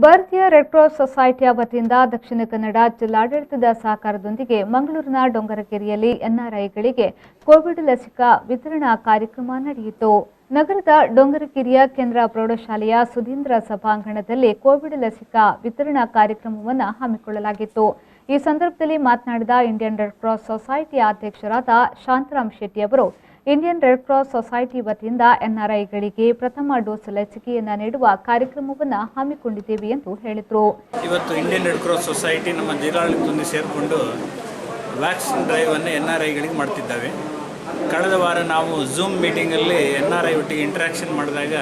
ಭಾರತೀಯ red cross ಸೊಸೈಟಿಯ ವತಿಯಿಂದ ದಕ್ಷಿಣ ಕನ್ನಡ ಜಿಲ್ಲಾಡಳಿತದ ಸಹಕಾರದೊಂದಿಗೆ ಮಂಗಳೂರಿನ ಡೊಂಗರಕೆರೆಯಲ್ಲಿ ಎನ್ಆರ್ಐಗಳಿಗೆ ಕೋವಿಡ್ ಲಸಿಕಾ ವಿತರಣಾ ಕಾರ್ಯಕ್ರಮ ನಡೆಯಿತು. ನಗರದ ಡೊಂಗರಕೆರೆಯ ಕೇಂದ್ರ ಪ್ರೌಢಶಾಲೆಯ ಸುಧೀಂದ್ರ ಸಭಾಂಗಣದಲ್ಲಿ ಕೋವಿಡ್ ಲಸಿಕಾ ವಿತರಣಾ ಕಾರ್ಯಕ್ರಮವನ್ನು ಹಮ್ಮಿಕೊಳ್ಳಲಾಗಿತ್ತು. ಈ ಸಂದರ್ಭದಲ್ಲಿ ಮಾತನಾಡಿದ ಇಂಡಿಯನ್ ರೆಡ್ ಕ್ರಾಸ್ ಸೊಸೈಟಿಯ ಅಧ್ಯಕ್ಷರಾದ ಶಾಂತರಾಮ್ ಶೆಟ್ಟಿ ಅವರು, ಇಂಡಿಯನ್ ರೆಡ್ ಕ್ರಾಸ್ ಸೊಸೈಟಿ ವತಿಯಿಂದ ಎನ್ಆರ್ಐಗಳಿಗೆ ಪ್ರಥಮ ಡೋಸ್ ಲಸಿಕೆಯನ್ನು ನೀಡುವ ಕಾರ್ಯಕ್ರಮವನ್ನು ಹಮ್ಮಿಕೊಂಡಿದ್ದೇವೆ ಎಂದು ಹೇಳಿದರು. ಇವತ್ತು ಇಂಡಿಯನ್ ರೆಡ್ ಕ್ರಾಸ್ ಸೊಸೈಟಿ ನಮ್ಮ ಜಿಲ್ಲಾಡಳಿತದೊಂದಿಗೆ ಸೇರಿಕೊಂಡು ವ್ಯಾಕ್ಸಿನ್ ಡ್ರೈವ್ ಅನ್ನು ಎನ್ಆರ್ಐಗಳಿಗೆ ಮಾಡ್ತಿದ್ದಾವೆ. ಕಳೆದ ವಾರ ನಾವು ಝೂಮ್ ಮೀಟಿಂಗಲ್ಲಿ ಎನ್ಆರ್ಐ ಒಟ್ಟಿಗೆ ಇಂಟ್ರ್ಯಾಕ್ಷನ್ ಮಾಡಿದಾಗ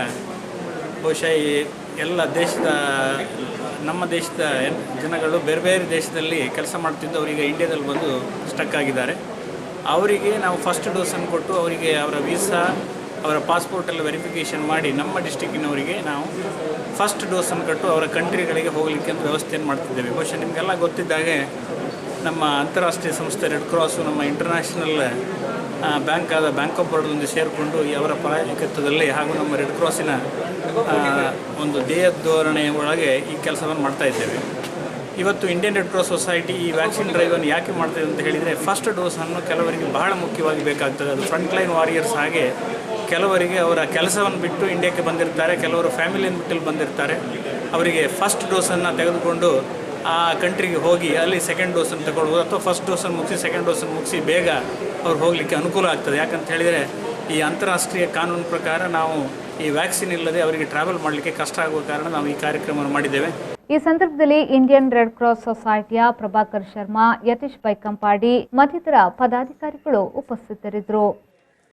ಬಹುಶಃ ಎಲ್ಲ ನಮ್ಮ ದೇಶದ ಜನಗಳು ಬೇರೆ ಬೇರೆ ದೇಶದಲ್ಲಿ ಕೆಲಸ ಮಾಡ್ತಿದ್ದು ಅವರಿಗೆ ಇಂಡಿಯಾದಲ್ಲಿ ಬಂದು ಸ್ಟಕ್ ಆಗಿದ್ದಾರೆ. ಅವರಿಗೆ ನಾವು ಫಸ್ಟ್ ಡೋಸನ್ನು ಕೊಟ್ಟು ಅವರಿಗೆ ಅವರ ವೀಸಾ ಅವರ ಪಾಸ್ಪೋರ್ಟೆಲ್ಲ ವೆರಿಫಿಕೇಷನ್ ಮಾಡಿ ನಮ್ಮ ಡಿಸ್ಟಿಕ್ಕಿನವರಿಗೆ ನಾವು ಫಸ್ಟ್ ಡೋಸನ್ನು ಕೊಟ್ಟು ಅವರ ಕಂಟ್ರಿಗಳಿಗೆ ಹೋಗಲಿಕ್ಕೆ ಅಂತ ವ್ಯವಸ್ಥೆಯನ್ನು ಮಾಡ್ತಿದ್ದೇವೆ. ಬಹುಶಃ ನಿಮಗೆಲ್ಲ ಗೊತ್ತಿದ್ದಾಗೆ ನಮ್ಮ ಅಂತಾರಾಷ್ಟ್ರೀಯ ಸಂಸ್ಥೆ ರೆಡ್ ಕ್ರಾಸು ನಮ್ಮ ಇಂಟರ್ನ್ಯಾಷನಲ್ ಬ್ಯಾಂಕ್ ಆದ ಬ್ಯಾಂಕ್ ಆಫ್ ಬರೋಡೊಂದಿಗೆ ಸೇರಿಕೊಂಡು ಅವರ ಪ್ರಾಯೋಜಕತ್ವದಲ್ಲಿ ಹಾಗೂ ನಮ್ಮ ರೆಡ್ ಕ್ರಾಸಿನ ಒಂದು ಧ್ಯೇಯ ಧೋರಣೆ ಒಳಗೆ ಈ ಕೆಲಸವನ್ನು ಮಾಡ್ತಾ ಇದ್ದೇವೆ. ಇವತ್ತು ಇಂಡಿಯನ್ ರೆಡ್ ಕ್ರಾಸ್ ಸೊಸೈಟಿ ಈ ವ್ಯಾಕ್ಸಿನ್ ಡ್ರೈವನ್ನು ಯಾಕೆ ಮಾಡ್ತದೆ ಅಂತ ಹೇಳಿದರೆ, ಫಸ್ಟ್ ಡೋಸನ್ನು ಕೆಲವರಿಗೆ ಬಹಳ ಮುಖ್ಯವಾಗಿ ಬೇಕಾಗ್ತದೆ. ಅದು ಫ್ರಂಟ್ ಲೈನ್ ವಾರಿಯರ್ಸ್ ಹಾಗೆ ಕೆಲವರಿಗೆ ಅವರ ಕೆಲಸವನ್ನು ಬಿಟ್ಟು ಇಂಡಿಯಾಕ್ಕೆ ಬಂದಿರ್ತಾರೆ, ಕೆಲವರು ಫ್ಯಾಮಿಲಿಯನ್ನು ಬಿಟ್ಟು ಬಂದಿರ್ತಾರೆ. ಅವರಿಗೆ ಫಸ್ಟ್ ಡೋಸನ್ನು ತೆಗೆದುಕೊಂಡು ಆ ಕಂಟ್ರಿಗೆ ಹೋಗಿ ಅಲ್ಲಿ ಸೆಕೆಂಡ್ ಡೋಸನ್ನು ತಗೊಳ್ಬೋದು, ಅಥವಾ ಫಸ್ಟ್ ಡೋಸನ್ನು ಮುಗಿಸಿ ಸೆಕೆಂಡ್ ಡೋಸನ್ನು ಮುಗಿಸಿ ಬೇಗ ಅವ್ರು ಹೋಗಲಿಕ್ಕೆ ಅನುಕೂಲ ಆಗ್ತದೆ. ಯಾಕಂತ ಹೇಳಿದರೆ ಈ ಅಂತಾರಾಷ್ಟ್ರೀಯ ಕಾನೂನು ಪ್ರಕಾರ ನಾವು ಈ ವ್ಯಾಕ್ಸಿನ್ ಇಲ್ಲದೆ ಅವರಿಗೆ ಟ್ರಾವೆಲ್ ಮಾಡಲಿಕ್ಕೆ ಕಷ್ಟ ಆಗುವ ಕಾರಣ ನಾವು ಈ ಕಾರ್ಯಕ್ರಮವನ್ನು ಮಾಡಿದ್ದೇವೆ. ಈ ಸಂದರ್ಭದಲ್ಲಿ ಇಂಡಿಯನ್ ರೆಡ್ ಕ್ರಾಸ್ ಸೊಸೈಟಿಯ ಪ್ರಭಾಕರ್ ಶರ್ಮಾ, ಯತೀಶ್ ಬೈಕಂಪಾಡಿ ಮತ್ತಿತರ ಪದಾಧಿಕಾರಿಗಳು ಉಪಸ್ಥಿತರಿದ್ದರು.